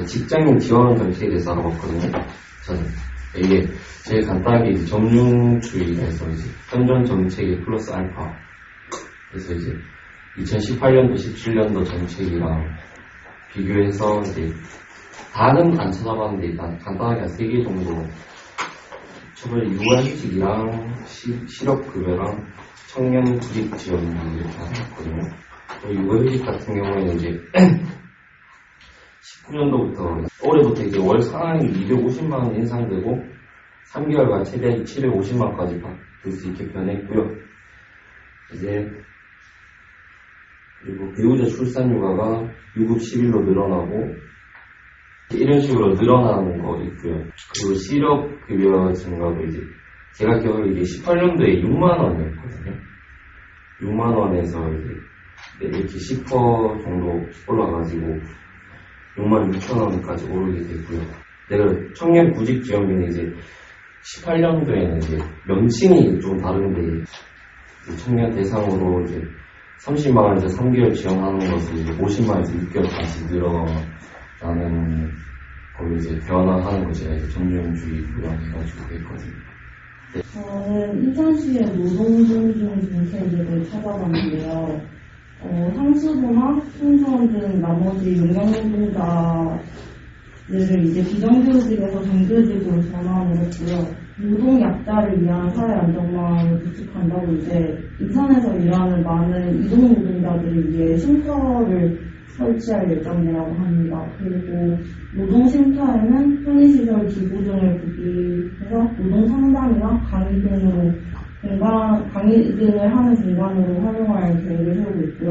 직장인 지원 정책에 대해서 알아봤거든요. 저는 이게 제일 간단하게 이제 점융주의에서 이제 현존 정책이 플러스 알파. 그래서 이제 2018년도, 17년도 정책이랑 비교해서 이제 다는 안 찾아봤는데 일단 간단하게 한 3개 정도 처벌 육아휴직이랑 실업급여랑 청년 구직 지원비 이렇게 하셨거든요. 육아휴직 같은 경우에는 이제 19년도부터 올해부터 이제 월 상한이 250만원 인상되고 3개월간 최대 750만원까지 받을 수 있게 변했고요. 이제 그리고 배우자 출산휴가가 6급 10일로 늘어나고 이런 식으로 늘어나는 거 있고요. 그리고 실업급여 증가도 이제 제가 기억하기에 이게 18년도에 6만원이었거든요. 6만원에서 이제 이렇게 10% 정도 올라가지고 66,000원까지 오르게 됐고요. 내가 청년 구직 지원비는 이제 18년도에는 이제 명칭이 좀 다른데 청년 대상으로 이제 30만원에서 3개월 지원하는 것을 이제 50만원에서 6개월 다시 늘어나는 걸로 이제 변화하는 것이 이제 점유주의 부양해가지고 됐거든요. 네. 저는 인천시의 노동조정 정책을 찾아봤는데요. 상수부나 총수원 등 나머지 용역노동자들을 이제 비정규직에서 정규직으로 전환을 했고요. 노동약자를 위한 사회 안정망을 구축한다고 이제 인천에서 일하는 많은 이동 노동자들을 위해 쉼터를 설치할 예정이라고 합니다. 그리고 노동쉼터에는 편의시설 기부 등을 구비해서 노동 상담이나 강의 등을 하는 공간으로 활용할 계획을 세우고 있고요.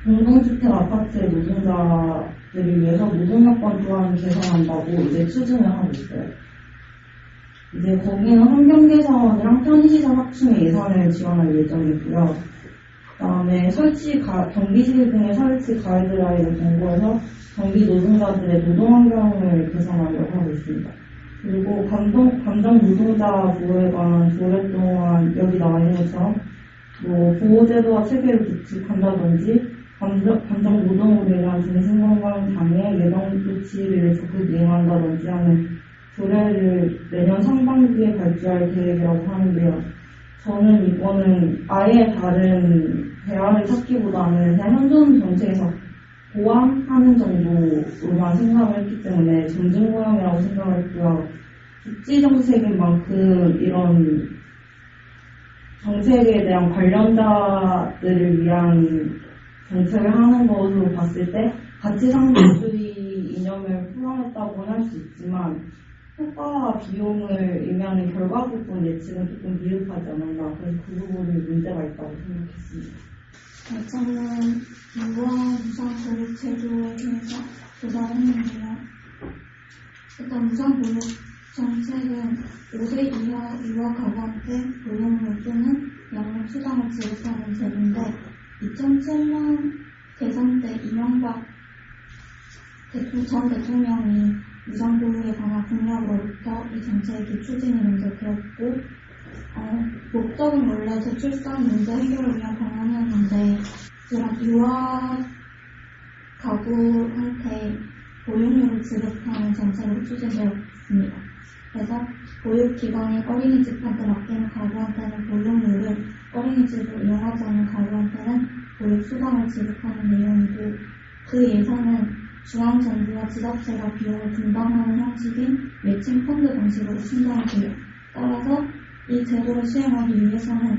공동주택 아파트의 노동자들을 위해서 노동여건 또한 개선한다고 이제 추진을 하고 있어요. 이제 거기는 환경 개선이랑 편의시설 확충의 예산을 지원할 예정이고요. 그다음에 경비실 등의 설치 가이드라인을 공고해서 경비 노동자들의 노동 환경을 개선하려고 하고 있습니다. 그리고 감정 노동자 보호에 관한 조례 또한 여기 나와 있는 것처럼 보호제도와 체계를 구축한다든지 감정 노동으로 인한 정신건강 장애 예방 조치를 적극 이행한다든지 하는 조례를 내년 상반기에 발주할 계획이라고 하는데요. 저는 이거는 아예 다른 대안을 찾기보다는 그냥 현존 정책에서 보완하는 정도로만 생각을 했기 때문에 점증 모양이라고 생각을 했고요. 복지 정책인 만큼 이런 정책에 대한 관련자들을 위한 정책을 하는 것으로 봤을 때 가치상bor주의 이념을 포함했다고는 할 수 있지만 효과와 비용을 의미하는 결과 부분 예측은 조금 미흡하지 않았나. 그래서 그 부분이 문제가 있다고 생각했습니다. 저는 유아 무상보육 제도에 대해서 조사를 했는데요. 일단 무상보육 정책은 5세 이하 유아 가구한테 보육료 또는 양육 수당을 지급하는 제도인데 2007년 대선 때 이명박 전 대통령이 무상보육에 관한 공약으로부터 이 정책이 추진이 먼저 되었고 목적은 원래 저출산 문제 해결을 위한 방안이었는데 그런 유아 가구한테 보육료를 지급하는 정책으로 추진되었습니다. 그래서 보육기관이 어린이집한테 맡기는 가구한테는 보육료를 어린이집을 이용하지 않는 가구한테는 보육수당을 지급하는 내용이고 그 예산은 중앙정부와 지자체가 비용을 분담하는 형식인 매칭 펀드 방식으로 신청이 돼요. 따라서 이 제도를 시행하기 위해서는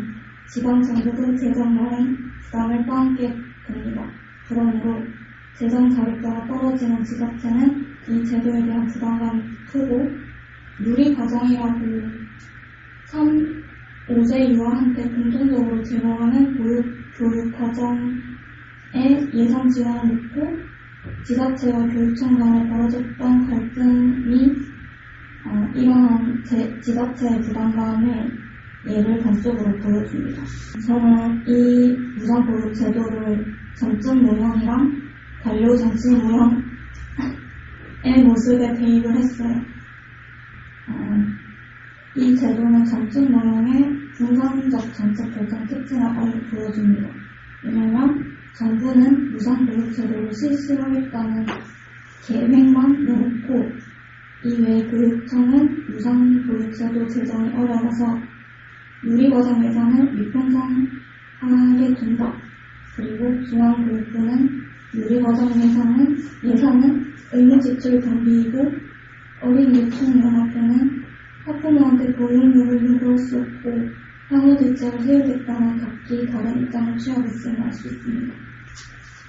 지방정부도 재정 마련 부담을 떠안게 됩니다. 그러므로 재정 자립도가 떨어지는 지자체는 이 제도에 대한 부담감이 크고 누리과정이라고 5세 유아한테 공통적으로 제공하는 교육과정에 예산 지원을 놓고 지자체와 교육청 간에 벌어졌던 갈등이 이러한 지자체의 부담감을 예를 단적으로 보여줍니다. 저는 이 무상보육 제도를 점증 모형이랑 관료정치 모형의 모습에 대입을 했어요. 이 제도는 점증 모형의 분산적 정책 결정 특징을 보여줍니다. 왜냐하면 정부는 무상보육 제도를 실시하겠다는 계획만 내놓고 이외 교육청은 유상교육제도 제정이 어려워서 누리과정 예산을 미편성하게 둔다. 그리고 중앙교육부는 누리과정 예산은 의무지출 경비이고 어린이유통연합회는 학부모한테 보육료를 요구할 수 없고 향후 대책을 세우겠다는 각기 다른 입장을 취하겠음을 알 수 있습니다.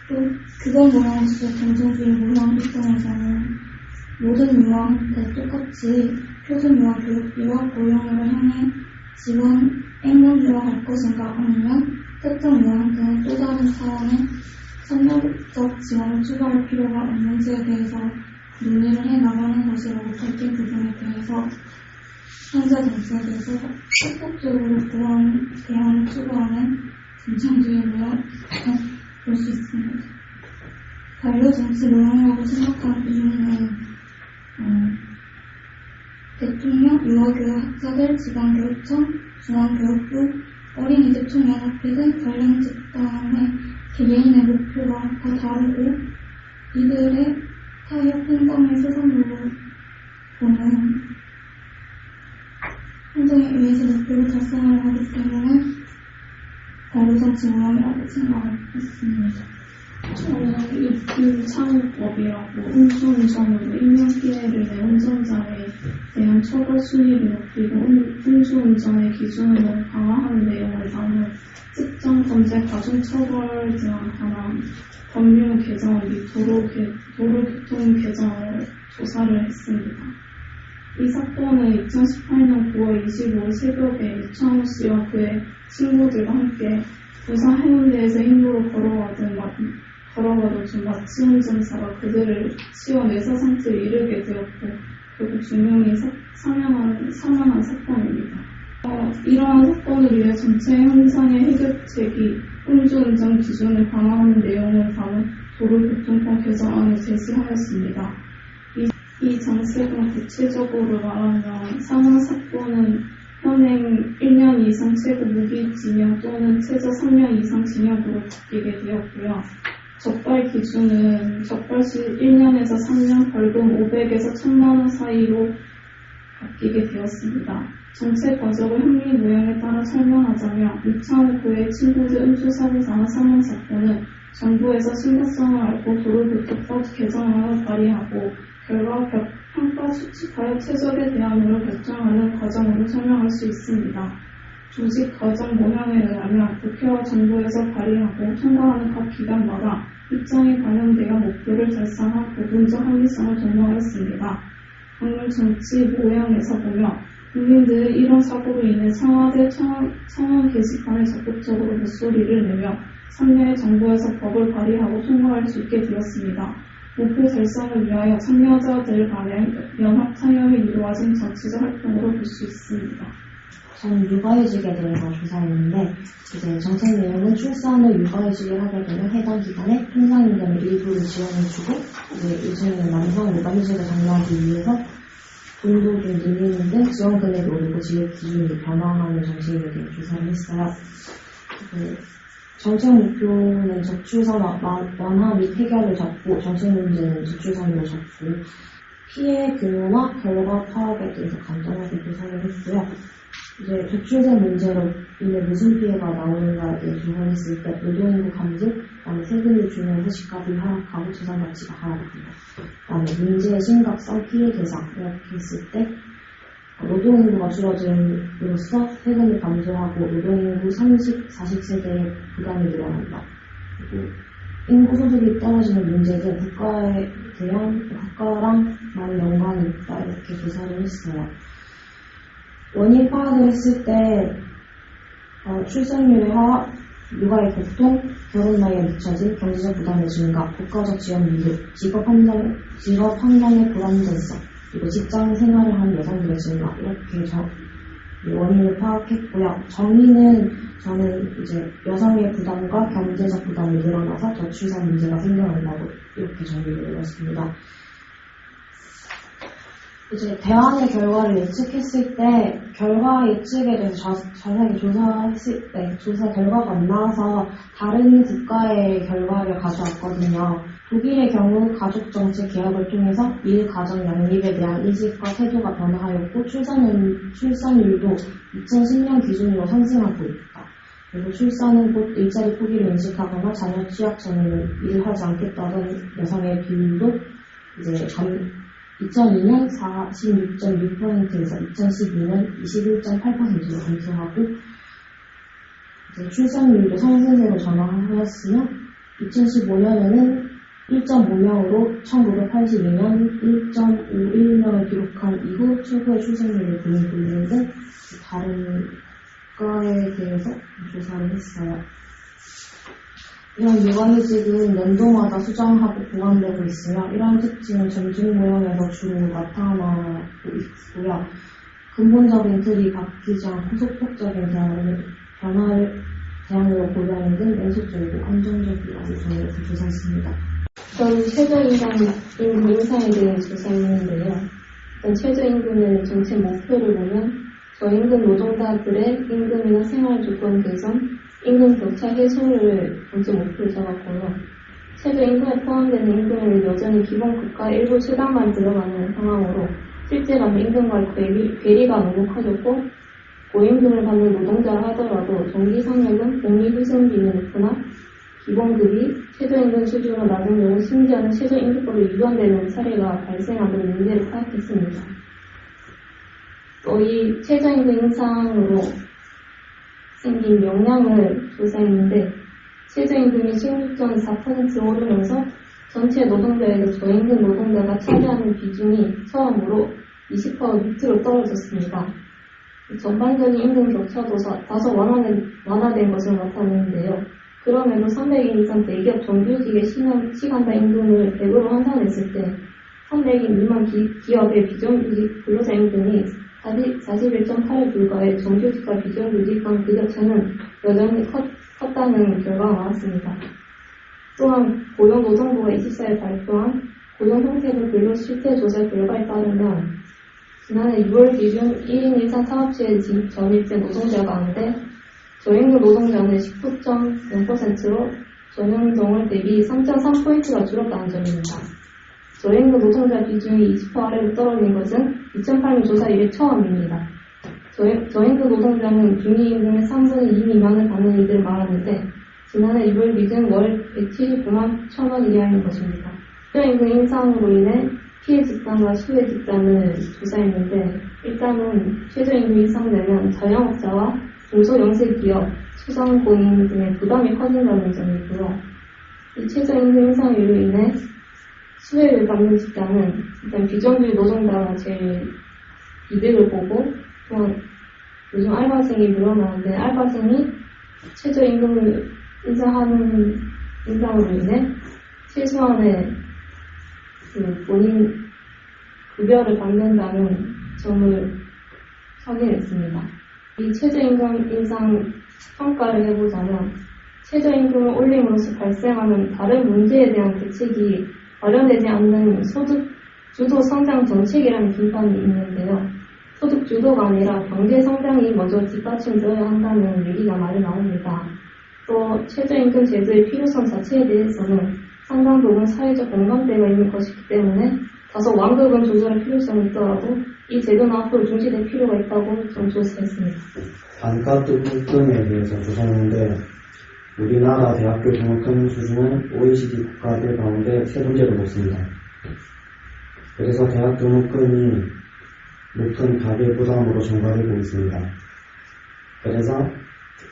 또 그건 모양으로서 정정주의 모양 입장에서는 모든 유아한테 똑같이 표준 유아 교육비와 보육료를 향해 지원 액면유화할 것인가 아니면 특정 유아한테는 또 다른 차원의 선별적 지원을 추가할 필요가 없는지에 대해서 논의를 해나가는 것이라고 밝힌 부분에 대해서 현재 정책에서 적극적으로 그런 대안을 추구하는 정착주의를 볼 수 있습니다. 반려정치 노랑이라고 생각하는 이유는 대통령, 유아교육학자들, 지방교육청, 중앙교육부, 어린이집 총연합회 등 관련 집단의 개개인의 목표가 다 다르고 이들의 타협 행동의 수단으로 보는 행동에 의해서 목표를 달성하려 하기 때문에 반려정치 모양이라고 생각했습니다. 저는 입규창법이라고 음주운전으로 인명피해를 낸 운전자에 대한 처벌 수위를 높이고 음주운전의 기준을 강화하는 내용을 담은 특정 범죄 가중처벌 제한 관한 법률 개정 및 도로교통 개정을 조사를 했습니다. 이 사건은 2018년 9월 25일 새벽에 이창호 씨와 그의 친구들과 함께 부산 해운대에서 인도로 걸어가던 중 마치 운전사가 그들을 치어 내사 상태에 이르게 되었고 결국 2명이 사망한 사건입니다. 이러한 사건을 위해 전체 현장의 해결책이 음주운전 기준을 강화하는 내용을 담은 도로교통법 개정안을 제시하였습니다. 이 정책은 구체적으로 말하면 사망 사건은 현행 1년 이상 최고 무기징역 또는 최저 3년 이상 징역으로 바뀌게 되었고요. 적발 기준은 적발 시 1년에서 3년, 벌금 500에서 1000만 원 사이로 바뀌게 되었습니다. 정책 과정을 형리무형에 따라 설명하자면 이창호 그의 친구들 음주사고 당한 사망 사건은 정부에서 심각성을 알고 도로교통법 개정안을 발의하고 결과 평가 수칙하여 최적의 대안으로 결정하는 과정으로 설명할 수 있습니다. 조직 과정 모형에 의하면 국회와 정부에서 발의하고 통과하는 각 기관마다 입장이 반영되어 목표를 달성한 부분적 합리성을 도모하였습니다. 법률 정치 모형에서 보면 국민들의 이런 사고로 인해 청와대 청원 게시판에 적극적으로 목소리를 내며 참여해 정부에서 법을 발의하고 통과할 수 있게 되었습니다. 목표 달성을 위하여 참여자들 간의 연합 참여에 이루어진 정치적 활동으로 볼 수 있습니다. 저는 육아휴직에 대해서 조사했는데 이제 정책 내용은 출산 후 육아휴직을 하게 되면 해당 기간에 통상임금의 일부를 지원해주고 이제 요즘에는 남성 육아휴직을 장려하기 위해서 돈도 좀 늘리는 등 지원 금액이 오르고 지급 기준이 변화하는 정책에 대해 조사를 했어요. 정책 목표는 저출산 완화 및 해결을 잡고 정책 문제는 저출산으로 잡고 피해 규모나 결과 파악에 대해서 간단하게 조사를 했고요. 이제 저출산 문제로 인해 무슨 피해가 나오는가에 대해 조사했을 때 노동인구 감소, 그다음에 세금이 주는 회식값이 하락하고 재산 가치가 하락합니다. 그다음에 문제의 심각성, 피해 대상 이렇게 했을 때 노동인구가 줄어듦으로써 세금이 감소하고 노동인구 30, 40세대의 부담이 늘어난다. 그리고 인구 소득이 떨어지는 문제 등 국가랑 많은 연관이 있다 이렇게 조사를 했어요. 원인 파악을 했을 때 출산율의 하락, 육아의 고통, 결혼 나이에 미쳐진 경제적 부담의 증가, 국가적 지원 미흡, 직업 환경의 불안정성, 그리고 직장 생활을 하는 여성들의 증가 이렇게 원인을 파악했고요. 정의는 저는 이제 여성의 부담과 경제적 부담이 늘어나서 저출산 문제가 생겨난다고 이렇게 정의를 내렸습니다. 이제 대안의 결과를 예측했을 때 결과 예측에 대해서 자세하게 조사했을 때 조사 결과가 안 나와서 다른 국가의 결과를 가져왔거든요. 독일의 경우 가족정책 개혁을 통해서 일가정 양립에 대한 인식과 태도가 변화하였고 출산율도 2010년 기준으로 상승하고 있다. 그리고 출산은 곧 일자리 포기를 인식하거나 자녀 취약 전에는 일을 하지 않겠다던 여성의 비율도 이제 2002년 46.6%에서 2012년 21.8%로 감소하고 이제 출산율도 상승세로 전환하였으며 2015년에는 1.5명으로 1982년 1.51명을 기록한 이후 최고의 출생률을 보이고 있는데 다른 국가에 대해서 조사를 했어요. 이런 육아휴직은 연도마다 수정하고 보완되고 있으며 이러한 특징은 전직 모형에서 주로 나타나고 있고요. 근본적인 틀이 바뀌지 않고 소폭적인 대안으로 고려하는 등 연속적이고 안정적이라고 저희가 조사했습니다. 저는 최저임금 인상에 대해 조사했는데요. 일단 최저임금의 정책 목표를 보면 저임금 노동자들의 임금이나 생활조건 개선, 임금 격차 해소를 정책 목표로 잡았고요. 최저임금에 포함되는 임금은 여전히 기본급과 일부 수당만 들어가는 상황으로 실제로는 임금과의 괴리가 너무 커졌고 고임금을 받는 노동자라 하더라도 정기상여금, 복리후생비는 높으나 기본급이 최저임금 수준으로 낮은 경우 심지어는 최저임금법이 위반되는 사례가 발생하는 문제를 파악했습니다. 또 이 최저임금 인상으로 생긴 영향을 조사했는데 최저임금이 16.4% 오르면서 전체 노동자에서 저임금 노동자가 차지하는 비중이 처음으로 20% 밑으로 떨어졌습니다. 전반적인 임금 격차도 다소 완화된 것을 나타내는데요. 그럼에도 300인 이상 대기업 정규직의 시간당 임금을 100으로 환산했을 때 300인 미만 기업의 비정규직 근로자 임금이 41.8에 불과해 정규직과 비정규직 간 그 격차는 여전히 컸다는 결과가 나왔습니다. 또한 고용노동부가 24일 발표한 고용형태별 근로 실태 조사 결과에 따르면 지난해 6월 기준 1인 이상 사업체에 전입된 노동자 가운데 저임금 노동자는 19.0%로 전년동월 대비 3.3포인트가 줄었다는 점입니다. 저임금 노동자 비중이 20% 아래로 떨어진 것은 2008년 조사 이래 처음입니다. 저임금 노동자는 중위임금의 3분의 2 미만을 받는 이들을 말하는데 지난해 6월 기준 월 179만 1,000원 이하인 것입니다. 최저임금 인상으로 인해 피해 집단과 수혜 집단을 조사했는데 일단은 최저임금 인상되면 자영업자와 중소영세기업, 소상공인 등의 부담이 커진다는 점이고요. 이 최저임금 인상으로 인해 수혜를 받는 집단은 일단 비정규직 노동자가 제일 이득을 보고 또한 요즘 알바생이 늘어나는데 알바생이 최저임금을 인상으로 인해 최소한의 본인 급여를 받는다는 점을 확인했습니다. 이 최저임금 인상 평가를 해보자면 최저임금을 올림으로써 발생하는 다른 문제에 대한 대책이 마련되지 않는 소득 주도 성장 정책이라는 비판이 있는데요. 소득 주도가 아니라 경제 성장이 먼저 뒷받침되어야 한다는 얘기가 많이 나옵니다. 또 최저임금 제도의 필요성 자체에 대해서는 상당 부분 사회적 공감대가 있는 것이기 때문에 다소 완급은 조절할 필요성이 있더라도 이 제도는 앞으로 중시될 필요가 있다고 좀 조사했습니다. 단가 등록금에 대해서 조사했는데 우리나라 대학교 등록금 수준은 OECD 국가들 가운데 세 번째로 높습니다. 그래서 대학 등록금이 높은 가계 부담으로 증가되고 있습니다. 그래서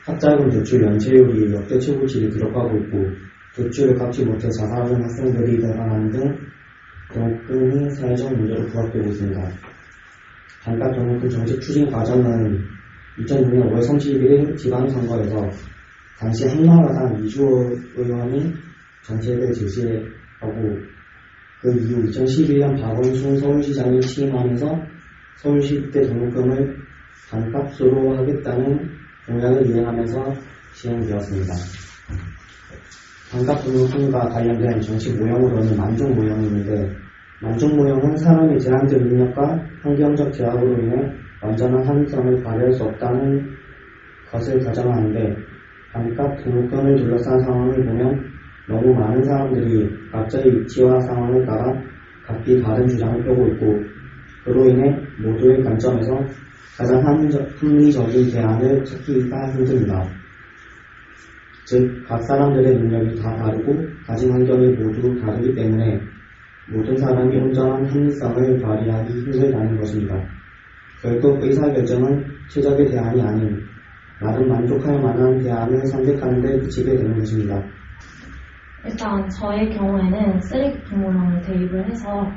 학자금 대출 연체율이 역대 최고치를 기록하고 있고 대출을 갚지 못해 자살하는 학생들이 늘어나는 등 등록금이 사회적 문제로 부각되고 있습니다. 단가 등록금 정책 추진 과정은 2006년 5월 31일 지방선거에서 당시 한나라당 이주호 의원이 정책을 제시하고 그 이후 2011년 박원순 서울시장이 취임하면서 서울시 때 등록금을 반값으로 하겠다는 공약을 이행하면서 시행되었습니다. 반값 등록금과 관련된 정치 모형으로는 만종 모형이 있는데 만중무용은 사람의 제한적 능력과 환경적 제약으로 인해 완전한 합리성을 발휘할 수 없다는 것을 가정하는데 반값 등록금을 둘러싼 상황을 보면 너무 많은 사람들이 각자의 위치와 상황을 따라 각기 다른 주장을 펴고 있고 그로 인해 모두의 관점에서 가장 합리적인 대안을 찾기가 힘듭니다. 즉, 각 사람들의 능력이 다 다르고 가진 환경이 모두 다르기 때문에 모든 사람이 온전한 합리성을 발휘하기 힘들다는 것입니다. 결국 의사결정은 최적의 대안이 아닌 나름 만족할 만한 대안을 선택하는 데 그치게 되는 것입니다. 일단 저의 경우에는 쓰레기통 모형을 대입을 해서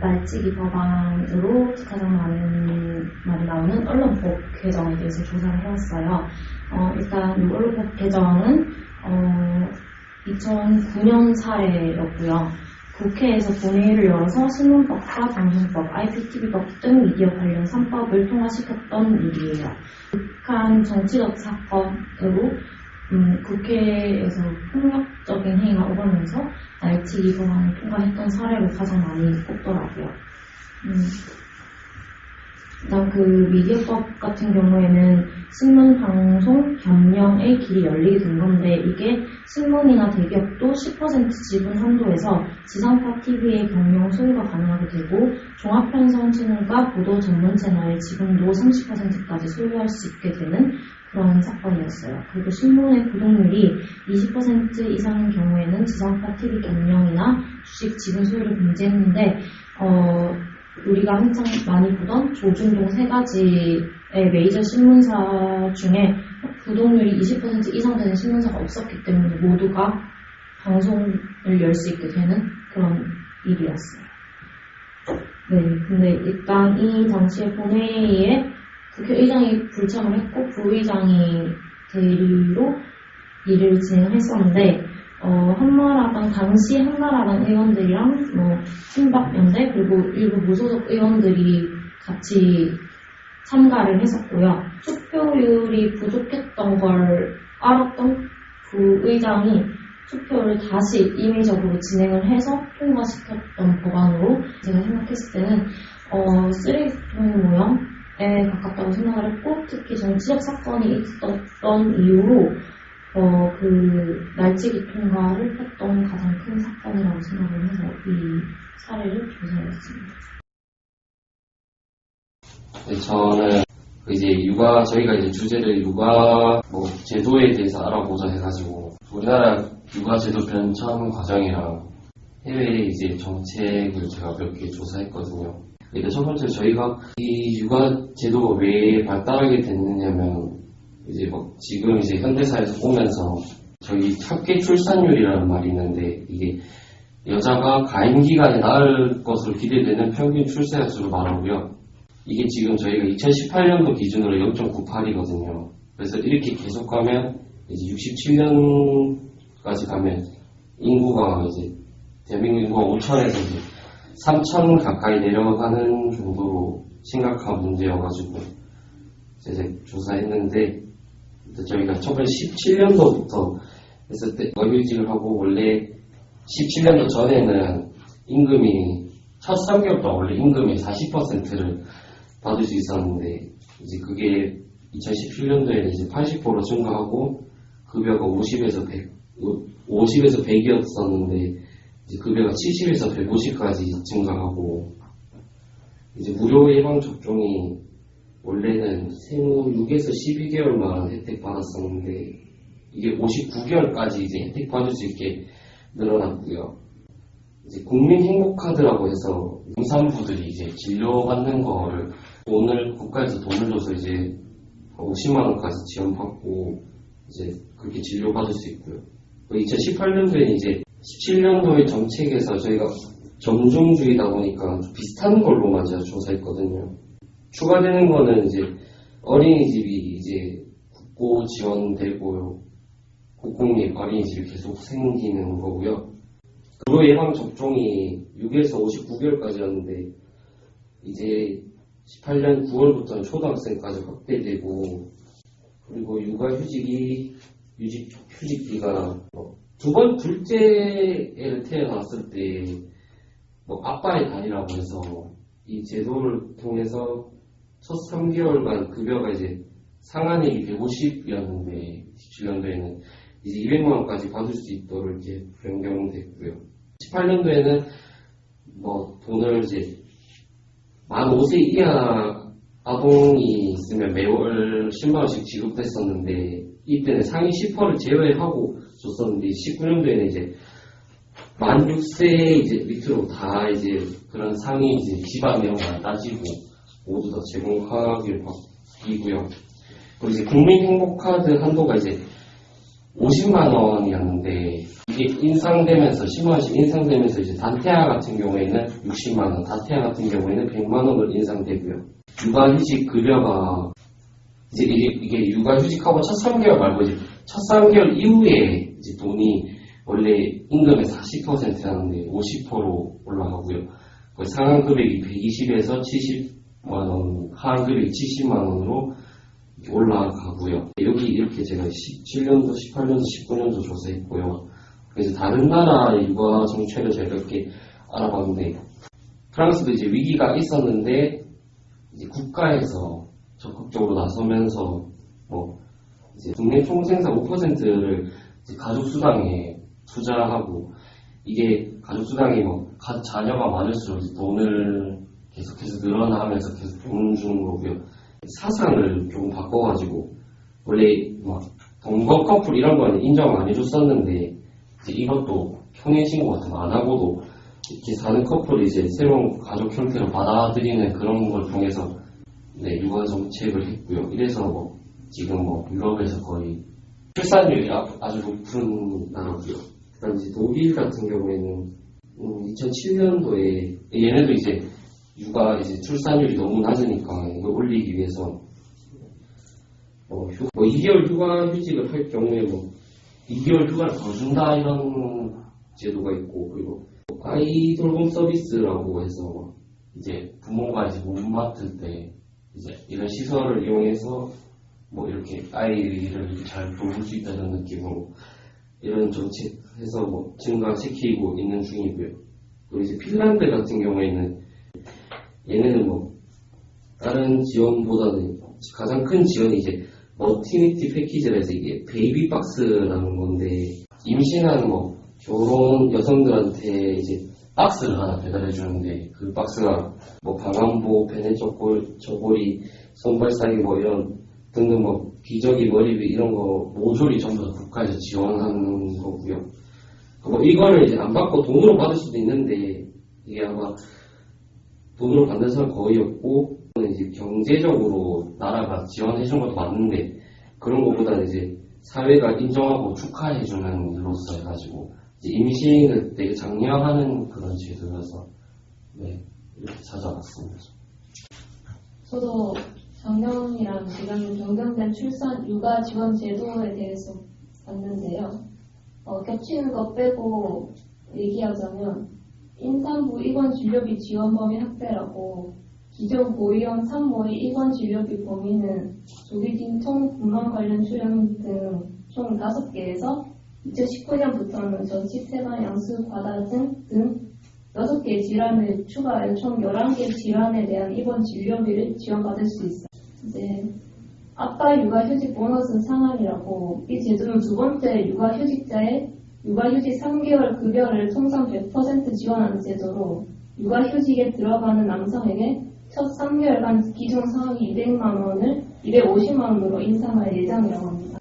날치기 법안으로 가장 많이 나오는 언론법 개정에 대해서 조사를 해왔어요. 일단 이 언론법 개정은 2009년 사례였고요. 국회에서 본회의를 열어서 신문법과 방송법, IPTV법 등 미디어 관련 3법을 통과시켰던 일이에요. 북한 정치적 사건으로 국회에서 폭력적인 행위가 오가면서 날치기 법안을 통과했던 사례로 가장 많이 꼽더라고요. 일단 그 미디어법 같은 경우에는 신문, 방송, 겸용의 길이 열리게 된 건데 이게 신문이나 대기업도 10% 지분 한도에서 지상파 TV의 경영 소유가 가능하게 되고 종합편성 채널과 보도 전문 채널의 지분도 30%까지 소유할 수 있게 되는 그런 사건이었어요. 그리고 신문의 구독률이 20% 이상인 경우에는 지상파 TV 경영이나 주식 지분 소유를 금지했는데 우리가 한창 많이 보던 조중동 세 가지의 메이저 신문사 중에 구독률이 20% 이상 되는 신문사가 없었기 때문에 모두가 방송을 열 수 있게 되는 그런 일이었어요. 네, 근데 일단 이 당시에 본회의에 국회의장이 불참을 했고 부의장이 대리로 일을 진행했었는데 한나라당 당시 한나라당 의원들이랑 친박연대 그리고 일부 무소속 의원들이 같이 참가를 했었고요. 투표율이 부족했던 걸 알았던 부의장이 투표를 다시 임의적으로 진행을 해서 통과시켰던 법안으로 제가 생각했을 때는 쓰레기통 모형에 가깝다고 생각을 했고 특히 정치적 사건이 있었던 이유로 그 날치기 통과를 했던 가장 큰 사건이라고 생각을 해서 이 사례를 조사했습니다. 네, 저는 저희가 이제 주제를 육아 제도에 대해서 알아보자 해가지고 우리나라 육아 제도 변천 과정이랑 해외 이제 정책을 제가 몇 개 조사했거든요. 일단 첫 번째 저희가 이 육아 제도가 왜 발달하게 됐느냐면 이제 지금 이제 현대사에서 보면서 저희 합계 출산율이라는 말이 있는데 이게 여자가 가임 기간에 낳을 것으로 기대되는 평균 출생아 수를 말하고요. 이게 지금 저희가 2018년도 기준으로 0.98이거든요. 그래서 이렇게 계속 가면 이제 67년까지 가면 인구가 이제 대한민국 인구가 5천에서 이제 3천 가까이 내려가는 정도로 심각한 문제여가지고 이제 조사했는데 저희가 1917년도부터 했을 때 어휴직을 하고 원래 17년도 전에는 임금이 첫 3개월 동안 원래 임금의 40%를 받을 수 있었는데 이제 그게 2017년도에는 이제 80% 증가하고 급여가 50에서 100이었었는데 이제 급여가 70에서 150까지 증가하고 이제 무료 예방 접종이 원래는 생후 6에서 12개월만 혜택 받았었는데 이게 59개월까지 이제 혜택 받을 수 있게 늘어났고요. 이제 국민행복카드라고 해서 임산부들이 이제 진료받는 거를 국가에서 돈을 줘서 이제 50만 원까지 지원받고 이제 그렇게 진료받을 수 있고요. 2018년도에 이제 17년도의 정책에서 저희가 점중주의다 보니까 비슷한 걸로만 제가 조사했거든요. 추가되는 거는 이제 어린이집이 이제 국고 지원되고요. 국공립 어린이집이 계속 생기는 거고요. 무료 예방 접종이 6에서 59개월까지였는데 이제 18년 9월부터는 초등학생까지 확대되고 그리고 휴직기가 두 번 둘째 애를 태어났을 때 뭐 아빠의 달이라고 해서 이 제도를 통해서 첫 3개월간 급여가 이제 상한액이 150이었는데 17년도에는 이제 200만 원까지 받을 수 있도록 이렇게 변경됐고요. 18년도에는 뭐 돈을 이제 만 5세 이하 아동이 있으면 매월 10만 원씩 지급됐었는데 이때는 상위 10%를 제외하고 줬었는데 19년도에는 이제 만 6세 이제 밑으로 다 이제 그런 상위 이제 집안 내용을 따지고 모두 다 제공하기로 바뀌고요. 그리고 이제 국민행복카드 한도가 이제 50만 원이었는데 이게 인상되면서 10만 원씩 인상되면서 이제 단태아 같은 경우에는 60만 원, 다태아 같은 경우에는 100만 원으로 인상되고요. 육아휴직 급여가 이제 이게 육아휴직하고 첫 3개월 말고 이제 첫 3개월 이후에 이제 돈이 원래 임금의 40%였는데 50%로 올라가고요. 상한 금액이 120에서 70만 원, 하한 금액이 70만 원으로 올라가고요. 여기 이렇게 제가 17년도, 18년도, 19년도 조사했고요. 그래서 다른 나라의 육아 정책을 제가 이렇게 알아봤는데 프랑스도 이제 위기가 있었는데 이제 국가에서 적극적으로 나서면서 뭐 이제 국내 총생산 5%를 가족수당에 투자하고 이게 가족수당이 뭐 자녀가 많을수록 돈을 계속해서 늘어나면서 계속 돈 주는 거고요. 사상을 조금 바꿔가지고 원래 막 동거 커플 이런 거는 인정 안 해줬었는데 이제 이것도 혼인신고 같은 거 안 하고도 이렇게 사는 커플이 이제 새로운 가족 형태로 받아들이는 그런 걸 통해서 네, 육아 정책을 했고요. 이래서 뭐 지금 뭐 유럽에서 거의 출산율이 아주 높은 나라고요. 그다음 이제 독일 같은 경우에는 2007년도에 얘네도 이제 육아 이제 출산율이 너무 낮으니까 이걸 올리기 위해서 2개월 휴가 휴직을 할 경우에 뭐 2개월 휴가를 더 준다 이런 제도가 있고 그리고 아이 돌봄 서비스라고 해서 이제 부모가 이제 몸 맡을 때 이제 이런 시설을 이용해서 뭐 이렇게 아이를 잘 돌볼 수 있다는 느낌으로 이런 정책해서 뭐 증가시키고 있는 중이고요. 그리고 이제 핀란드 같은 경우에는 얘네는 뭐 다른 지원보다는 가장 큰 지원이 이제 머티니티 패키지라 해서 이게 베이비박스라는 건데 임신한 뭐 결혼 여성들한테 이제 박스를 하나 배달해 주는데 그 박스가 뭐 방한복, 베네 저고리, 손발사기 뭐 이런 등등 뭐 기저귀, 머리비 이런 거 모조리 전부 다 국가에서 지원하는 거고요. 뭐 이거를 이제 안 받고 돈으로 받을 수도 있는데 이게 아마 돈으로 받는 사람 거의 없고 이제 경제적으로 나라가 지원해 준 것도 맞는데 그런 것보다는 이제 사회가 인정하고 축하해 주는 일로서 해가지고 이제 임신을 되게 장려하는 그런 제도여서 네 이렇게 찾아봤습니다. 저도 정경이랑 지금 변경된 출산 육아 지원 제도에 대해서 봤는데요. 겹치는 것 빼고 얘기하자면 임산부 입원 진료비 지원 범위 확대라고 기존 고위험 산모의 입원 진료비 범위는 조기 진통, 분만 관련 출연 등 총 5개에서 2019년부터는 전치 태반 양수 과다증 등 6개의 질환을 추가해 총 11개 질환에 대한 입원 진료비를 지원받을 수 있어요. 이제 아빠 육아휴직 보너스 상한이라고 이 제도는 두 번째 육아휴직자의 육아휴직 3개월 급여를 통상 100% 지원하는 제도로 육아휴직에 들어가는 남성에게 첫 3개월간 기존 상한이 200만 원을 250만 원으로 인상할 예정이라고 합니다.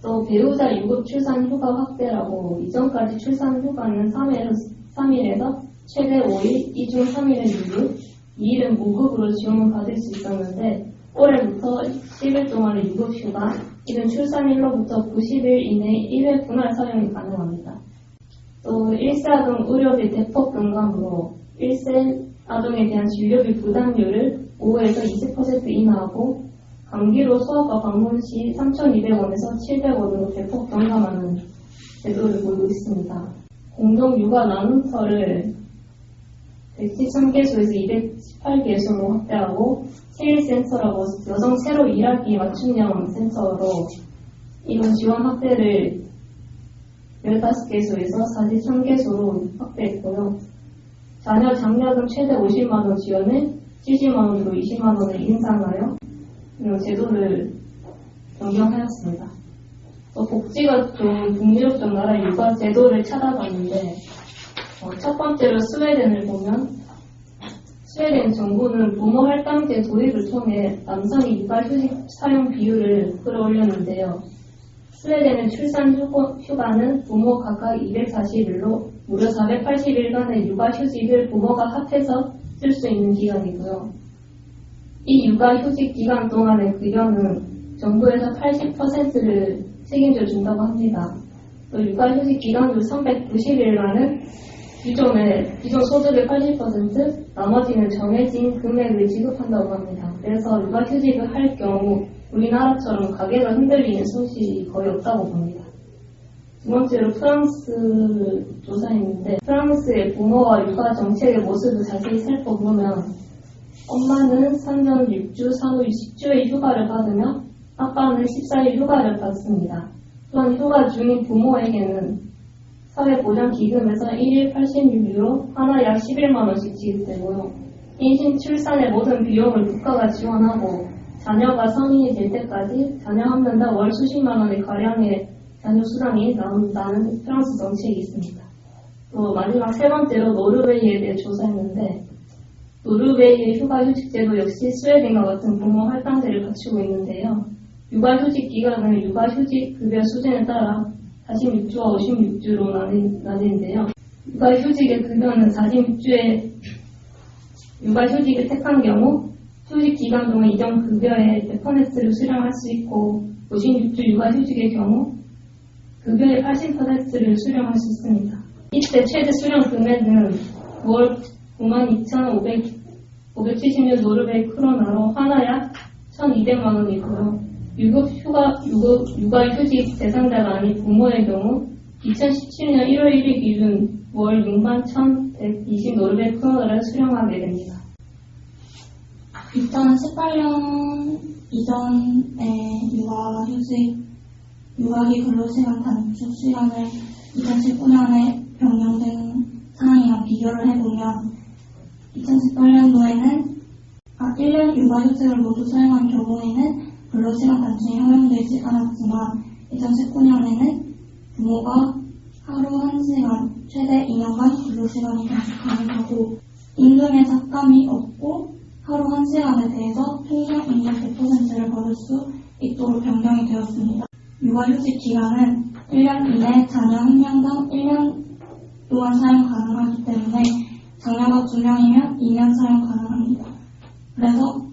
또 배우자 유급 출산 휴가 확대라고 이전까지 출산 휴가는 3일에서 최대 5일, 이 중 3일은 유급, 2일은 무급으로 지원을 받을 수 있었는데 올해부터 10일 동안의 유급 휴가, 이른 출산일로부터 90일 이내 1회 분할 사용이 가능합니다. 또 1세 아동 의료비 대폭 경감으로 1세 아동에 대한 진료비 부담률을 5에서 20% 인하하고 감기로 소아과 방문 시 3,200원에서 700원으로 대폭 경감하는 제도를 보이고 있습니다. 공동 육아 나눔터를 113개소에서 218개소로 확대하고 세일센터라고 여성 새로 일하기 맞춤형 센터로 이번 지원 확대를 15개소에서 43개소로 확대했고요. 자녀 장려금 최대 50만원 지원을 70만원으로 20만원을 인상하여 이런 제도를 변경하였습니다. 또 복지가 좀 북유럽 나라 육아 제도를 찾아봤는데 첫 번째로 스웨덴을 보면 스웨덴 정부는 부모 할당제 도입을 통해 남성의 육아휴직 사용 비율을 끌어올렸는데요. 스웨덴의 출산 휴가는 부모 각각 240일로 무려 480일간의 육아휴직을 부모가 합해서 쓸 수 있는 기간이고요. 이 육아휴직 기간 동안의 급여는 정부에서 80%를 책임져 준다고 합니다. 또 육아휴직 기간으로 390일간은 기존 소득의 80%, 나머지는 정해진 금액을 지급한다고 합니다. 그래서 육아휴직을 할 경우 우리나라처럼 가계가 흔들리는 소식이 거의 없다고 봅니다. 두 번째로 프랑스 조사했는데 프랑스의 부모와 육아 정책의 모습을 자세히 살펴보면 엄마는 3년 6주, 산후 10주의 휴가를 받으며 아빠는 14일 휴가를 받습니다. 또한 휴가 중인 부모에게는 사회보장기금에서 1일 86유로, 하나 약 11만원씩 지급되고요. 임신, 출산의 모든 비용을 국가가 지원하고 자녀가 성인이 될 때까지 자녀 한 명당 월 수십만 원의 가량의 자녀 수당이 나는 프랑스 정책이 있습니다. 또 마지막 세 번째로 노르웨이에 대해 조사했는데 노르웨이의 육아휴직제도 역시 스웨덴과 같은 부모 할당제를 갖추고 있는데요. 육아휴직 기간은 육아휴직 급여 수준에 따라 46주와 56주로 나뉘는데요. 육아휴직의 급여는 46주에 육아휴직을 택한 경우 휴직 기간 동안 이전 급여의 100%를 수령할 수 있고 56주 육아휴직의 경우 급여의 80%를 수령할 수 있습니다. 이때 최대 수령 금액은 9월 92,576 노르웨이 크로나로 하나 약 1,200만 원이고요. 육아휴직 대상자가 아닌 부모의 경우 2017년 1월 1일 기준 월 61,120 노르웨이 크로나를 수령하게 됩니다. 2018년 이전에 육아기 근로시간 단축 시간을 2019년에 변경된 상황이랑 비교를 해보면 2018년도에는 1년 육아휴직을 모두 사용한 경우에는 근로시간 단축이 허용되지 않았지만 2019년에는 부모가 하루 1시간 최대 2년간 근로시간이 단축 가능하고 임금의 삭감이 없고 하루 1시간에 대해서 통상 임금 100%를 받을 수 있도록 변경이 되었습니다. 육아휴직 기간은 1년 이내 자녀 1명당 1년 동안 사용 가능하기 때문에 자녀가 2명이면 2년 사용 가능합니다. 그래서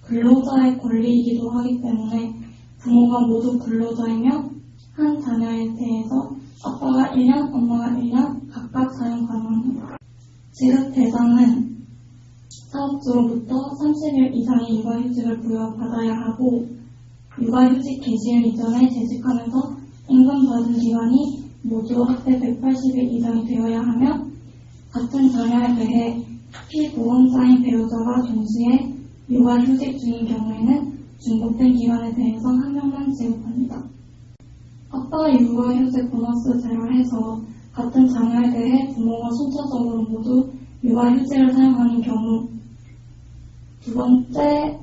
근로자의 권리이기도 하기 때문에 부모가 모두 근로자이며 한 자녀에 대해서 아빠가 1년, 엄마가 1년 각각 사용 가능합니다. 지급 대상은 사업주로부터 30일 이상의 육아휴직을 부여받아야 하고 육아휴직 개시일 이전에 재직하면서 임금 받은 기간이 모두 합계 180일 이상이 되어야 하며 같은 자녀에 대해 피보험자인 배우자가 동시에 육아휴직 중인 경우에는 중복된 기간에 대해서 한 명만 지급합니다. 아빠 육아휴직 보너스 제로해서 같은 자녀에 대해 부모가 순차적으로 모두 육아휴직을 사용하는 경우 두 번째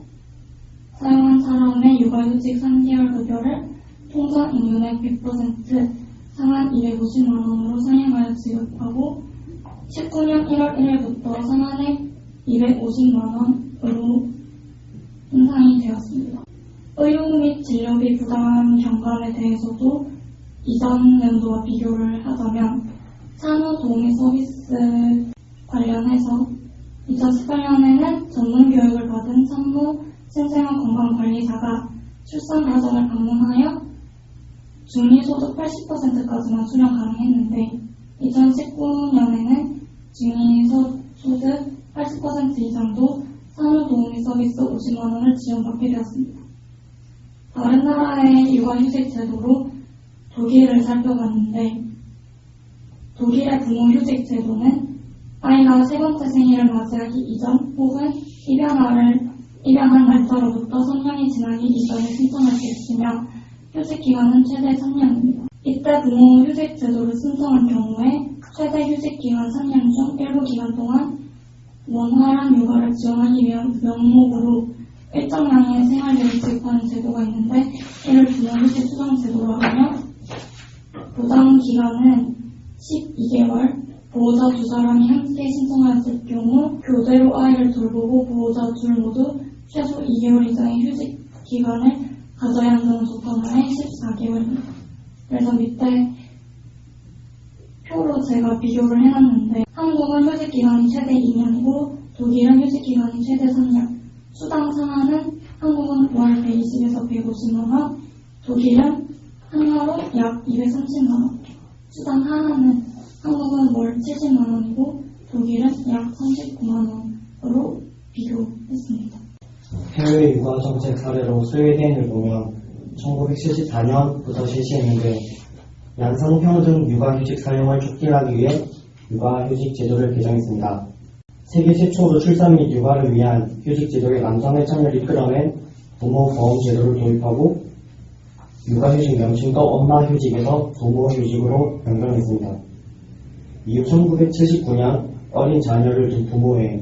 사용한 사람의 육아휴직 3개월 급여를 통상 임금의 100% 상한 250만원으로 상향하여 지급하고 19년 1월 1일부터 상한액 250만원으로 인상이 되었습니다. 의료 및 진료비 부담 경감에 대해서도 이전 연도와 비교를 하자면 산후도우미 서비스 관련해서 2018년에는 전문 교육을 받은 산후 신생아 건강관리사가 출산 과정을 방문하여 중위소득 80%까지만 수령 가능했는데 2019년에는 중위소득 80% 이상도 산후도우미 서비스 50만원을 지원받게 되었습니다. 다른 나라의 육아휴직 제도로 독일을 살펴봤는데 독일의 부모휴직 제도는 아이가 세 번째 생일을 맞이하기 이전 혹은 입양한 날짜로부터 3년이 지나기 이전에 신청할 수 있으며 휴직 기간은 최대 3년입니다. 이때 부모 휴직 제도를 신청한 경우에 최대 최대 휴직기간 3년 중 일부 기간 동안 원활한 육아를 지원하기 위한 명목으로 일정량의 생활비를 지급하는 제도가 있는데 이를 부모휴직 수당 제도로 하며 부당 기간은 12개월, 보호자 두 사람이 함께 신청하였을 경우 교대로 아이를 돌보고 보호자 둘 모두 최소 2개월 이상의 휴직 기간을 가져야 한다는 조건하에 14개월입니다. 그래서 밑에 표로 제가 비교를 해놨는데 한국은 휴직 기간이 최대 2년이고 독일은 휴직 기간이 최대 3년. 수당 상한은 한국은 월 120에서 150만원, 독일은 한화로 약 230만원. 수당 하한은 한국은 월 70만원이고 독일은 약 39만원으로 비교했습니다. 해외 육아 정책 사례로 스웨덴을 보면 1974년부터 실시했는데 양성평등 육아휴직 사용을 촉진하기 위해 육아휴직 제도를 개정했습니다. 세계 최초로 출산 및 육아를 위한 휴직 제도의 남성의 참여를 이끌어낸 부모보험 제도를 도입하고 육아휴직 명칭도 엄마휴직에서 부모휴직으로 변경했습니다. 이후 1979년 어린 자녀를 둔 부모에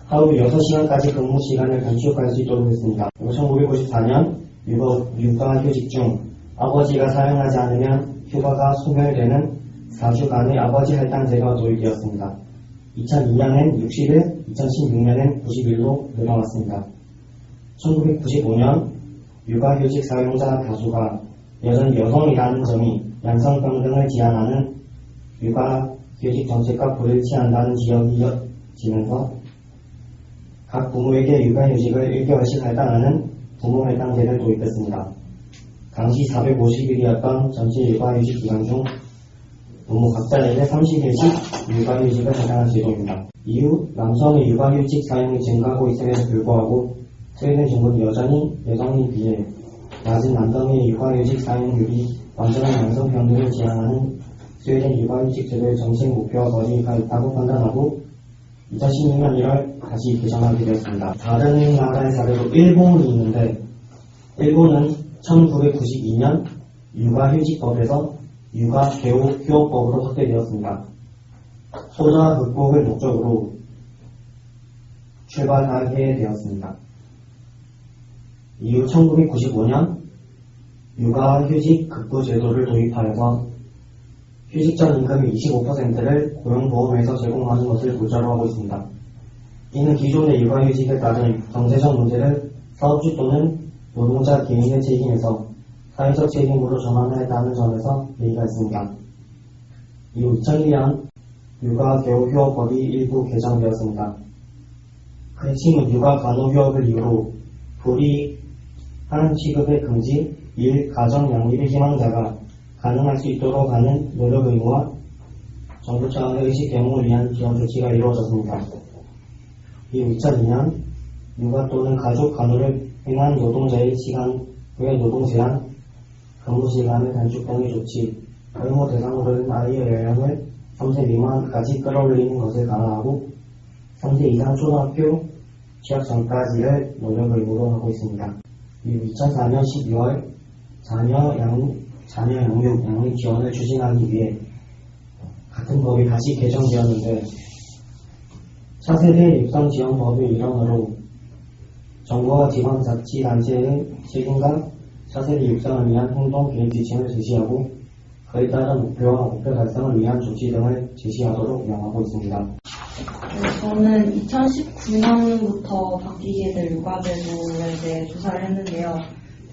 하루 6시간까지 근무 시간을 단축할 수 있도록 했습니다. 1994년 육아휴직 중 아버지가 사용하지 않으면 휴가가 소멸되는 4주간의 아버지 할당제가 도입되었습니다. 2002년엔 60일, 2016년엔 90일로 늘어났습니다. 1995년 육아휴직 사용자 다수가 여전히 여성이라는 점이 양성평등을 지향하는 육아휴직 정책과 불일치한다는 지적이 이어지면서 각 부모에게 육아휴직을 1개월씩 할당하는 부모할당제를 도입했습니다. 당시 450일이었던 전체 육아휴직 기간 중 부모 각자에게 30일씩 육아휴직을 할당한 제도입니다. 이후 남성의 육아휴직 사용이 증가하고 있음에도 불구하고 스웨덴 정부는 여전히 여성에 비해 낮은 남성의 육아휴직 사용률이 완전한 양성평등을 지향하는 스웨덴 육아휴직 제도의 정책 목표와 거리가 있다고 판단하고 2016년 1월 다시 개정하게 되었습니다. 다른 나라의 사례로 일본이 있는데 일본은 1992년 육아휴직법에서 육아개호법으로 확대되었습니다. 소자 극복을 목적으로 출발하게 되었습니다. 이후 1995년 육아휴직 급부제도를 도입하여서 휴직 전 임금의 25%를 고용보험에서 제공하는 것을 골자로 하고 있습니다. 이는 기존의 육아휴직에 따른 경제적 문제를 사업주 또는 노동자 개인의 책임에서 사회적 책임으로 전환했다는 점에서 예의가 있습니다. 이후 2001년 육아개호휴업법이 일부 개정되었습니다. 그 핵심은 육아간호휴업을 이유로 불이한 취급의 금지, 일, 가정 양립의 희망자가 가능할 수 있도록 하는 노력 의무와 정부 차원의 의식 개몽을 위한 지원 조치가 이루어졌습니다. 이후 2002년 육아 또는 가족 간호를 행한 노동자의 시간 외 노동 제한, 근무 시간의 단축 등의 조치, 의무 대상으로는 아이의 연령을 3세 미만까지 끌어올리는 것을 강화하고 3세 이상 초등학교 취학 전까지를 노력 의무로 하고 있습니다. 이후 2004년 12월 자녀 양육 지원을 추진하기 위해 같은 법이 다시 개정되었는데 차세대 육성 지원법의 일환으로 정부와 지방자치단체의 책임과 차세대 육성을 위한 행동 계획 지침을 제시하고 그에 따른 목표와 목표 달성을 위한 조치 등을 제시하도록 명하고 있습니다. 저는 2019년부터 바뀌게 될 육아제도에 대해 조사를 했는데요.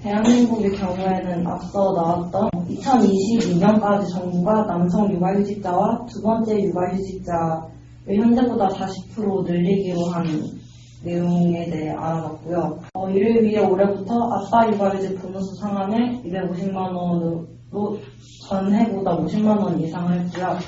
대한민국의 경우에는 앞서 나왔던 2022년까지 정부가 남성 육아휴직자와 두 번째 육아휴직자를 현재보다 40% 늘리기로 한 내용에 대해 알아봤고요. 이를 위해 올해부터 아빠 육아휴직 보너스 상한을 250만원으로 전해보다 50만원 이상 했고요.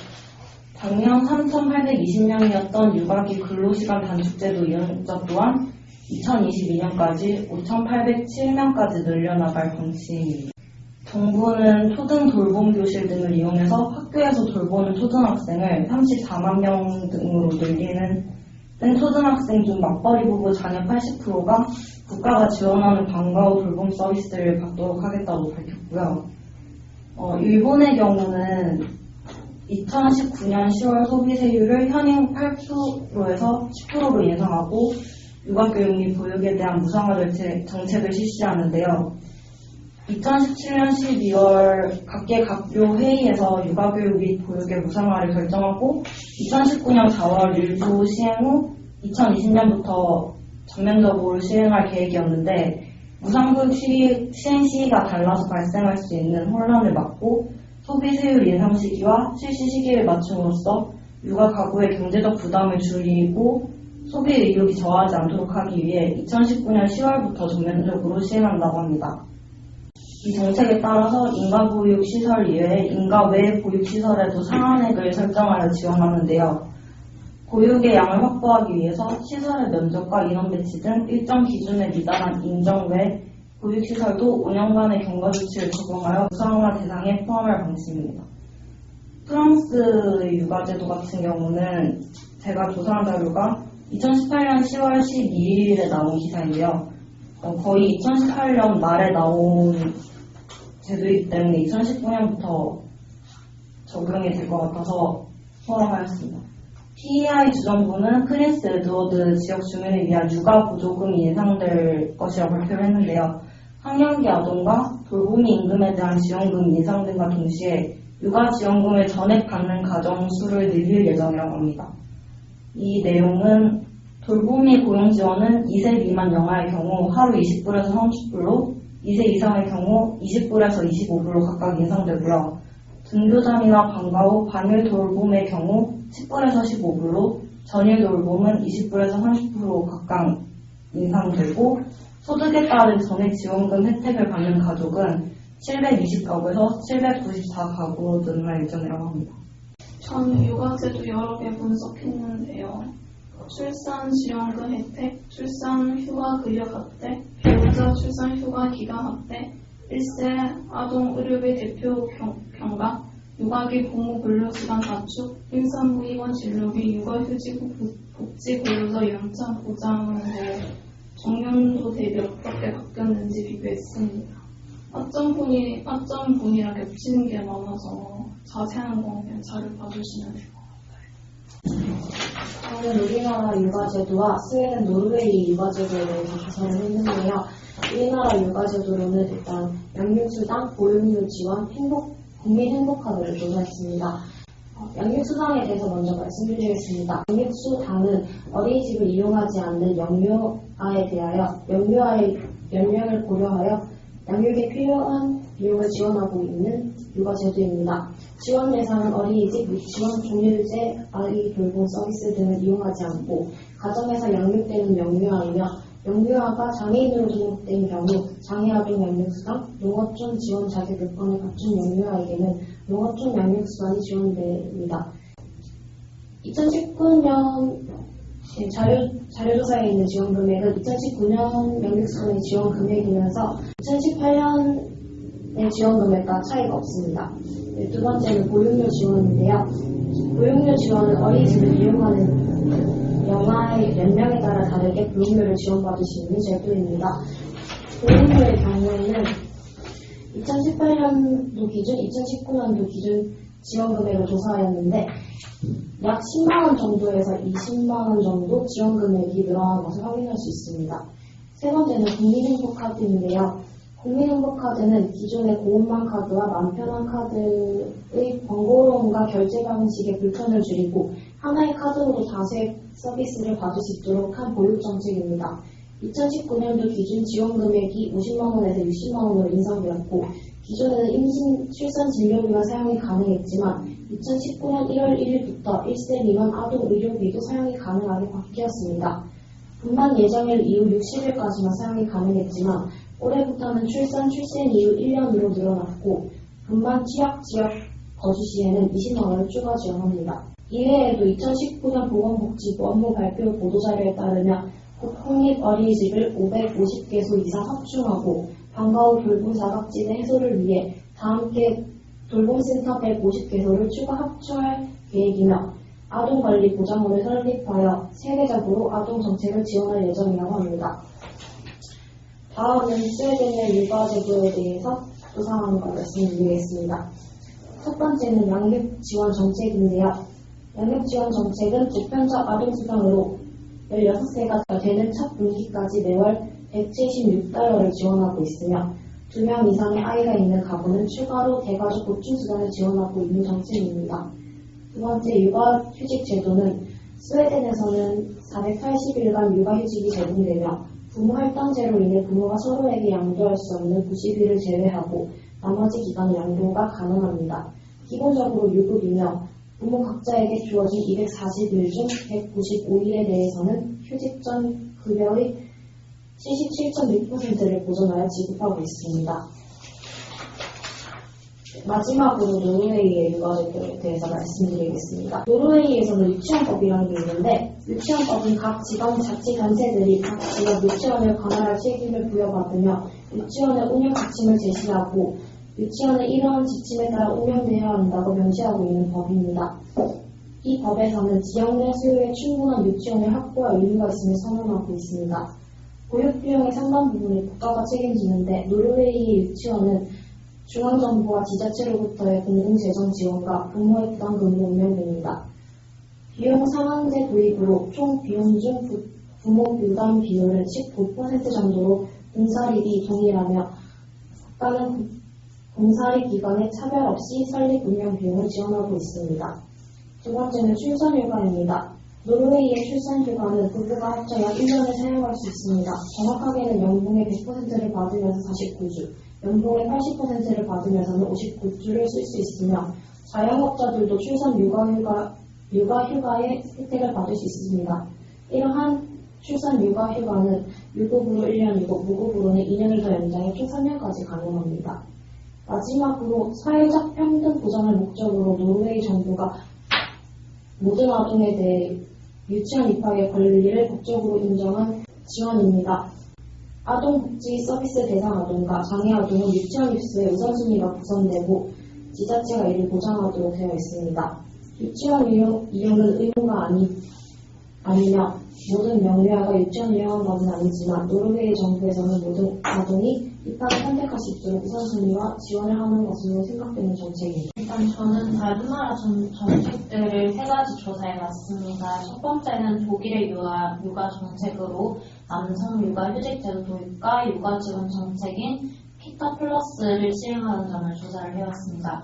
작년 3,820명이었던 육아기 근로시간 단축제도 이용자 또한 2022년까지 5,807명까지 늘려나갈 방침입니다. 정부는 초등 돌봄교실 등을 이용해서 학교에서 돌보는 초등학생을 34만 명 등으로 늘리는 초등학생 중 맞벌이 부부 자녀 80%가 국가가 지원하는 방과 후 돌봄 서비스를 받도록 하겠다고 밝혔고요. 일본의 경우는 2019년 10월 소비세율을 현행 8%에서 10%로 인상하고 육아교육 및 보육에 대한 무상화 정책을 실시하는데요. 2017년 12월 각계각교 회의에서 육아교육 및 보육의 무상화를 결정하고 2019년 4월 일부 시행 후 2020년부터 전면적으로 시행할 계획이었는데 무상교육 시행 시기가 달라서 발생할 수 있는 혼란을 막고 소비세율 인상 시기와 실시 시기를 맞춤으로써 육아 가구의 경제적 부담을 줄이고 소비 의욕이 저하지 않도록 하기 위해 2019년 10월부터 전면적으로 시행한다고 합니다. 이 정책에 따라서 인가보육시설 이외에 인가외 보육시설에도 상한액을 설정하여 지원하는데요. 보육의 양을 확보하기 위해서 시설의 면적과 인원 배치 등 일정 기준에 미달한 인정 외 보육시설도 5년간의 경과 조치를 적용하여 무상화 대상에 포함할 방침입니다. 프랑스 육아제도 같은 경우는 제가 조사한 자료가 2018년 10월 12일에 나온 기사인데요. 거의 2018년 말에 나온 제도이기 때문에 2019년부터 적용이 될 것 같아서 허락하였습니다. PEI 주정부는 프린스 에드워드 지역 주민을 위한 육아 보조금이 인상될 것이라고 발표를 했는데요. 학령기 아동과 돌보미 임금에 대한 지원금이 인상됨과 동시에 육아 지원금을 전액 받는 가정 수를 늘릴 예정이라고 합니다. 이 내용은 돌보미 고용 지원은 2세 미만 영아의 경우 하루 20불에서 30불로 2세 이상의 경우 20불에서 25불로 각각 인상되고요. 등교잠이나 방과 후 반일 돌봄의 경우 10불에서 15불로 전일 돌봄은 20불에서 30% 각각 인상되고 소득에 따른 전액 지원금 혜택을 받는 가족은 720가구에서 794가구로 늘어날 예정이라고 합니다. 전 육아제도 여러 개 분석했는데요. 출산 지원금 혜택, 출산 휴가 근력 확대, 배우자 출산 휴가 기간 확대, 1세 아동 의료비 대표 경과, 육아기 부모 근로시간 단축, 임산부입원 진료비, 육아휴직후 복지 근로자 연장 보장은 정년도 대비 어떻게 바뀌었는지 비교했습니다. 학점분이랑 겹치는 게 많아서 자세한 건 그냥 자료 봐주시면 될 것 같아요. 저는 우리나라 육아제도와 스웨덴, 노르웨이 육아제도에 대해서 조사를 했는데요. 우리나라 육아제도로는 일단 양육수당, 보육료 지원, 국민 행복카드를 조사했습니다. 양육수당에 대해서 먼저 말씀드리겠습니다. 양육수당은 어린이집을 이용하지 않는 영유아에 대하여 영유아의 연령을 고려하여 양육에 필요한 비용을 지원하고 있는 육아제도입니다. 지원 대상은 어린이집, 유치원, 종일제, 아이 돌봄 서비스 등을 이용하지 않고 가정에서 양육되는 영유아이며 영유아가 장애인으로 등록된 경우 장애아동 양육수당, 농어촌 지원 자격 요건을 갖춘 영유아에게는 농어촌 양육수당이 지원됩니다. 2019년 자료조사에 있는 지원 금액은 2019년 양육수당의 지원 금액이면서 2018년의 지원 금액과 차이가 없습니다. 두 번째는 보육료 지원인데요. 보육료 지원은 어린이집을 이용하는 영아의 연령에 따라 다르게 보육료를 지원받을 수 있는 제도입니다. 보육료의 경우에는 2018년도 기준, 2019년도 기준 지원 금액을 조사하였는데 약 10만원 정도에서 20만원 정도 지원 금액이 늘어난 것을 확인할 수 있습니다. 세 번째는 국민행복카드인데요. 국민행복카드는 기존의 고운만 카드와 맘편한 카드의 번거로움과 결제 방식의 불편을 줄이고 하나의 카드로 다수의 서비스를 받을 수 있도록 한 보육정책입니다. 2019년도 기준 지원 금액이 50만원에서 60만원으로 인상되었고 기존에는 임신, 출산 진료비가 사용이 가능했지만 2019년 1월 1일부터 1세 미만 아동 의료비도 사용이 가능하게 바뀌었습니다. 분만 예정일 이후 60일까지만 사용이 가능했지만 올해부터는 출생 이후 1년으로 늘어났고 분만 취약 지역 거주 시에는 20만원을 추가 지원합니다. 이외에도 2019년 보건복지부 업무 발표 보도자료에 따르면 국공립 어린이집을 550개소 이상 확충하고 방과 후 돌봄 사각지대 해소를 위해 다함께 돌봄센터 150개소를 추가 합주할 계획이며 아동관리 보장원을 설립하여 세계적으로 아동정책을 지원할 예정이라고 합니다. 다음은 스웨덴의 육아제도에 대해서 조사하는 걸 말씀드리겠습니다. 첫 번째는 양육 지원 정책인데요. 양육 지원 정책은 보편적 아동 수당으로 16세가 되는 첫 분기까지 매월 176달러를 지원하고 있으며 2명 이상의 아이가 있는 가구는 추가로 대가족 보충 수당을 지원하고 있는 정책입니다. 두 번째, 육아휴직 제도는 스웨덴에서는 480일간 육아휴직이 제공되며 부모 할당제로 인해 부모가 서로에게 양도할 수 없는 90일을 제외하고 나머지 기간 양도가 가능합니다. 기본적으로 유급이며 부모 각자에게 주어진 240일 중 195일에 대해서는 휴직 전 급여의 77.6%를 보존하여 지급하고 있습니다. 마지막으로 노르웨이의 육아제도에 대해서 말씀드리겠습니다. 노르웨이에서는 유치원법이라는 게 있는데 유치원법은 각 지방자치단체들이 각 지역 유치원을 관할할 책임을 부여받으며 유치원의 운영 지침을 제시하고 유치원은 이러한 지침에 따라 운영되어야 한다고 명시하고 있는 법입니다. 이 법에서는 지역 내 수요에 충분한 유치원을 확보할 의무가 있음을 선언하고 있습니다. 보육 비용의 상당 부분을 국가가 책임지는데 노르웨이의 유치원은 중앙정부와 지자체로부터의 공공재정 지원과 부모의 부담금으로 운영됩니다. 비용 상한제 도입으로 총 비용 중 부모 부담 비율은 19% 정도로 공사립이 동일하며 국가는 공사립 기관에 차별 없이 설립 운영 비용을 지원하고 있습니다. 두 번째는 출산휴가입니다. 노르웨이의 출산휴가는 부부가 합쳐야 1년을 사용할 수 있습니다. 정확하게는 연봉의 100%를 받으면서 49주, 연봉의 80%를 받으면서는 59주를 쓸 수 있으며 자영업자들도 출산 육아휴가의 혜택을 받을 수 있습니다. 이러한 출산 육아휴가는 유급으로 1년이고 무급으로는 2년을 더 연장해 총 3년까지 가능합니다. 마지막으로 사회적 평등 보장을 목적으로 노르웨이 정부가 모든 아동에 대해 유치원 입학의 권리를 법적으로 인정한 지원입니다. 아동복지 서비스 대상 아동과 장애 아동은 유치원 입소에 우선순위가 구성되고 지자체가 이를 보장하도록 되어 있습니다. 유치원 이용은 의무가 아니며 모든 명료아가 유치원 이용한 것은 아니지만 노르웨이 정부에서는 모든 아동이 입학을 선택할 수 있도록 우선순위와 지원을 하는 것으로 생각되는 정책입니다. 일단 저는 다른 나라 정책들을 세 가지 조사해봤습니다. 첫 번째는 독일의 육아 정책으로 남성 육아휴직 제도 도입과 육아 지원 정책인 키타 플러스를 시행하는 점을 조사를 해왔습니다.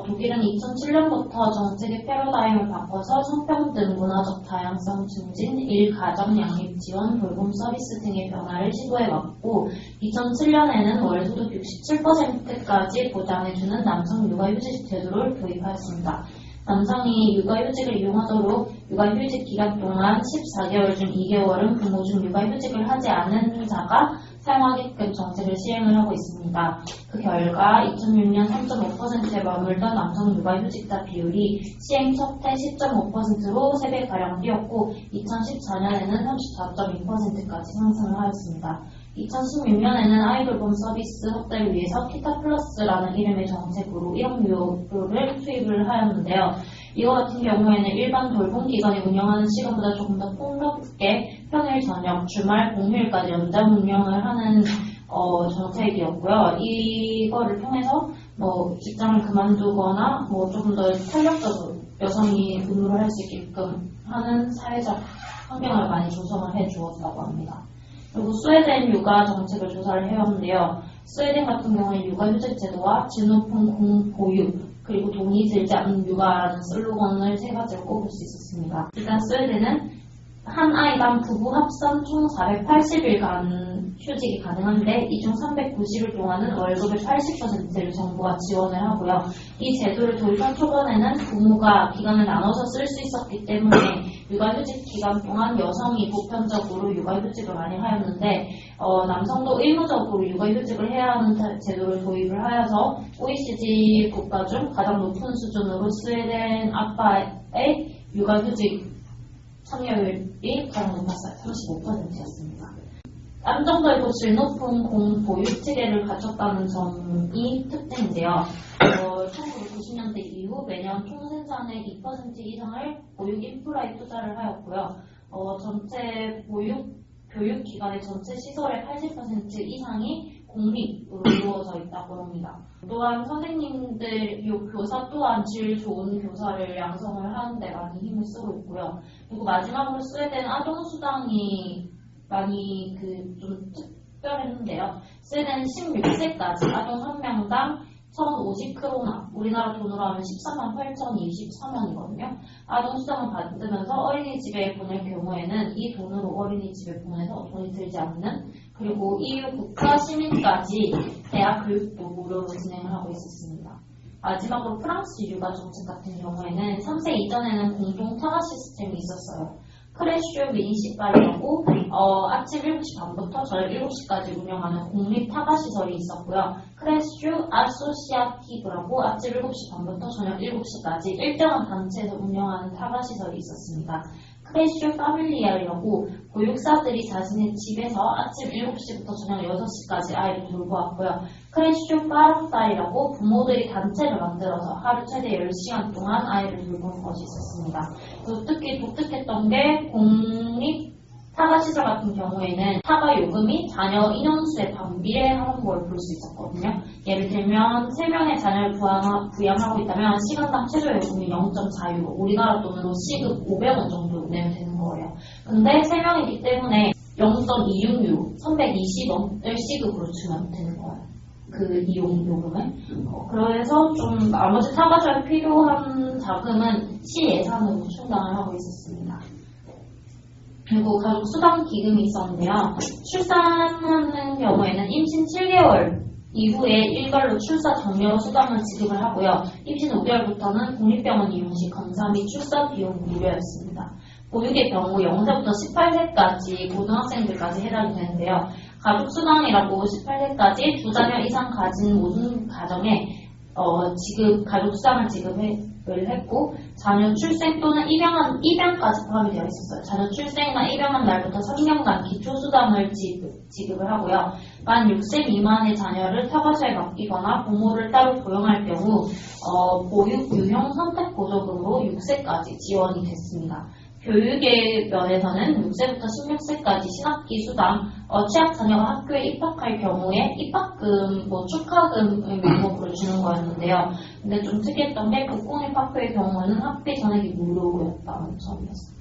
독일은 2007년부터 정책의 패러다임을 바꿔서 성평등, 문화적 다양성 증진, 일가정 양립 지원, 돌봄 서비스 등의 변화를 시도해왔고 2007년에는 월 소득 67%까지 보장해주는 남성 육아휴직 제도를 도입하였습니다. 남성이 육아휴직을 이용하도록 육아휴직 기간 동안 14개월 중 2개월은 부모 중 육아휴직을 하지 않은 자가 사용하게끔 정책을 시행을 하고 있습니다. 그 결과 2006년 3.5%에 머물던 남성 육아휴직자 비율이 시행 첫해 10.5%로 3배가량 뛰었고 2014년에는 34.2%까지 상승을 하였습니다. 2016년에는 아이돌봄 서비스 확대를 위해서 키타 플러스라는 이름의 정책으로 1억 유로를 투입을 하였는데요. 이와 같은 경우에는 일반 돌봄기관이 운영하는 시간보다 조금 더 풍요롭게 평일, 저녁, 주말, 공휴일까지 연장 운영을 하는 정책이었고요. 이거를 통해서 직장을 그만두거나 조금 더 탄력적으로 여성이 근무를 할 수 있게끔 하는 사회적 환경을 많이 조성을 해 주었다고 합니다. 그리고 스웨덴 육아 정책을 조사를 해왔는데요. 스웨덴 같은 경우는 육아휴직 제도와 질 높은 공보육 그리고 돈이 들지 않는 육아라는 슬로건을 세 가지로 꼽을 수 있었습니다. 일단 스웨덴은 한 아이당 부부 합산 총 480일간 휴직이 가능한데 이 중 390일 동안은 월급의 80%를 정부가 지원을 하고요. 이 제도를 도입한 초반에는 부모가 기간을 나눠서 쓸 수 있었기 때문에 육아휴직 기간 동안 여성이 보편적으로 육아휴직을 많이 하였는데 남성도 의무적으로 육아휴직을 해야 하는 제도를 도입을 하여서 OECD 국가 중 가장 높은 수준으로 스웨덴 아빠의 육아휴직 참여율이 가장 높았어요. 35%였습니다. 안정적이고 질 높은 공보육 체계를 갖췄다는 점이 특징인데요. 1990년대 이후 매년 총생산의 2% 이상을 보육 인프라에 투자를 하였고요. 전체 교육기관의 전체 시설의 80% 이상이 공립으로 이루어져 있다고 합니다. 또한 선생님들, 교사 또한 질 좋은 교사를 양성을 하는데 많이 힘을 쓰고 있고요. 그리고 마지막으로 스웨덴 아동수당이 많이 좀 특별했는데요. 스웨덴 16세까지 아동 한 명당 1,050크로나, 우리나라 돈으로 하면 148,023원이거든요. 아동수당을 받으면서 어린이집에 보낼 경우에는 이 돈으로 어린이집에 보내서 돈이 들지 않는, 그리고 EU 국가 시민까지 대학 교육도 무료로 진행을 하고 있었습니다. 마지막으로 프랑스 육아 정책 같은 경우에는 3세 이전에는 공동 타가 시스템이 있었어요. 크레슈 미니시팔이라고 아침 7시 반부터 저녁 7시까지 운영하는 공립 타가시설이 있었고요. 크레슈 아소시아티브라고 아침 7시 반부터 저녁 7시까지 일정한 단체에서 운영하는 타가시설이 있었습니다. 크레슈 파밀리알이라고 보육사들이 자신의 집에서 아침 7시부터 저녁 6시까지 아이를 돌보았고요. 크레슈 파랑딸이라고 부모들이 단체를 만들어서 하루 최대 10시간 동안 아이를 돌보는 것이 있었습니다. 또 특히 독특했던 게 공립 타가시설 같은 경우에는 타가 요금이 자녀 인원수에 반비례하는 걸 볼 수 있었거든요. 예를 들면 3명의 자녀를 부양하고 있다면 시간당 최저 요금이 0.4유로, 우리나라 돈으로 시급 500원 정도 내면 되는 거예요. 근데 3명이기 때문에 0.26유로, 320원을 시급으로 주면 되는 거예요. 그 이용 요금을. 그래서 좀 나머지 타가시설에 필요한 자금은 시 예산으로 충당을 하고 있었습니다. 그리고 가족 수당 기금이 있었는데요. 출산하는 경우에는 임신 7개월 이후에 일괄로 출사 장려 수당을 지급을 하고요. 임신 5개월부터는 국립병원 이용 시 검사 및 출사 비용 무료였습니다. 보육의 경우 0세부터 18세까지 고등학생들까지 해당이 되는데요. 가족 수당이라고 18세까지 2자녀 이상 가진 모든 가정에 가족 수당을 지급을 했고, 자녀 출생 또는 입양까지 포함이 되어 있었어요. 자녀 출생이나 입양한 날부터 3년간 기초수당을 지급을 하고요. 만 6세 미만의 자녀를 타가시에 맡기거나 부모를 따로 고용할 경우 보육 유형 선택 보조금으로 6세까지 지원이 됐습니다. 교육의 면에서는 6세부터 16세까지 신학기 수당, 취학 자녀가 학교에 입학할 경우에 입학금, 축하금을 명목으로 주는 거였는데요. 근데 좀 특이했던 게 국공립학교의 경우는 학비 전액이 무료였다는 점이었어요.